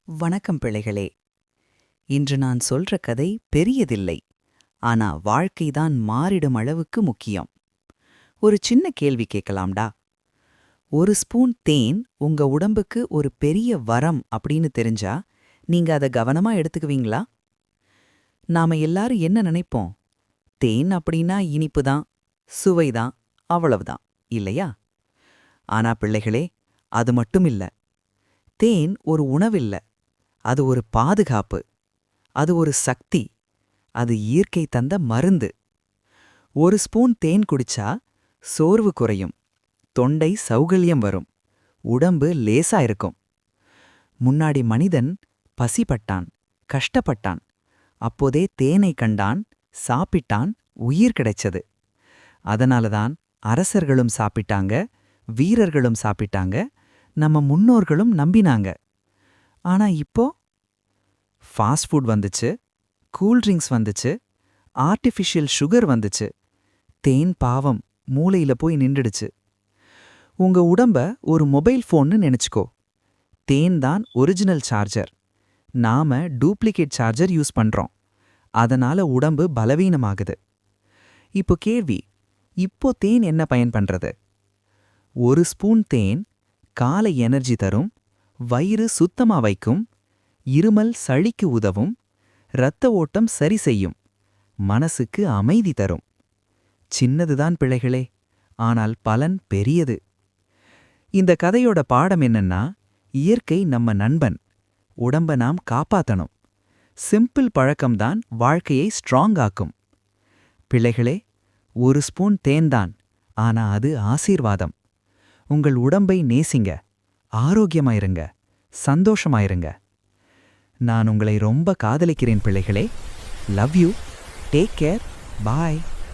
வணக்கம் பிள்ளைகளே. இன்று நான் சொல்ற கதை பெரியதில்லை, ஆனா வாழ்க்கைதான் மாறிடும் அளவுக்கு முக்கியம். ஒரு சின்ன கேள்வி கேட்கலாம்டா. ஒரு ஸ்பூன் தேன் உங்க உடம்புக்கு ஒரு பெரிய வரம் அப்படின்னு தெரிஞ்சா நீங்க அதை கவனமா எடுத்துக்குவீங்களா? நாம எல்லாரும் என்ன நினைப்போம்? தேன் அப்படின்னா இனிப்புதான், சுவைதான், அவ்வளவுதான், இல்லையா? ஆனா பிள்ளைகளே, அது மட்டும் இல்ல. தேன் ஒரு உணவில்ல, அது ஒரு பாதுகாப்பு, அது ஒரு சக்தி, அது இயற்கை தந்த மருந்து. ஒரு ஸ்பூன் தேன் குடிச்சா சோர்வு குறையும், தொண்டை சௌகல்யம் வரும், உடம்பு லேசா இருக்கும். முன்னாடி மனிதன் பசிப்பட்டான், கஷ்டப்பட்டான், அப்போதே தேனை கண்டான், சாப்பிட்டான், உயிர் கிடைச்சது. அதனாலதான் அரசர்களும் சாப்பிட்டாங்க, வீரர்களும் சாப்பிட்டாங்க, நம்ம முன்னோர்களும் நம்பினாங்க. ஆனா இப்போ ஃபாஸ்ட் ஃபுட் வந்துச்சு, கூல் ட்ரிங்க்ஸ் வந்துச்சு, ஆர்டிஃபிஷியல் சுகர் வந்துச்சு. தேன் பாவம் மூளையில போய் நின்றுடுச்சு. உங்க உடம்ப ஒரு மொபைல் ஃபோன்னு நினைச்சுக்கோ. தேன் தான் ஒரிஜினல் சார்ஜர். நாம டூப்ளிகேட் சார்ஜர் யூஸ் பண்றோம். அதனால உடம்பு பலவீனமாகுது. இப்போ கேள்வி, இப்போ தேன் என்ன பயன் பண்றது? ஒரு ஸ்பூன் தேன் காலை எனர்ஜி தரும், வயிறு சுத்தமா வைக்கும், இருமல் சளிக்கு உதவும், இரத்த ஓட்டம் சரி செய்யும், மனசுக்கு அமைதி தரும். சின்னதுதான் பிள்ளைகளே, ஆனால் பலன் பெரியது. இந்த கதையோட பாடம் என்னன்னா, இயற்கை நம்ம நண்பன், உடம்ப நாம் காப்பாத்தணும். சிம்பிள் பழக்கம்தான் வாழ்க்கையை ஸ்ட்ராங் ஆக்கும். பிள்ளைகளே, ஒரு ஸ்பூன் தேன்தான், ஆனா அது ஆசீர்வாதம். உங்கள் உடம்பை நேசிங்க, ஆரோக்கியமாயிருங்க, சந்தோஷமாயிருங்க. நான் உங்களை ரொம்ப காதலிக்கிறேன் பிள்ளைகளே. Love you. Take care. Bye.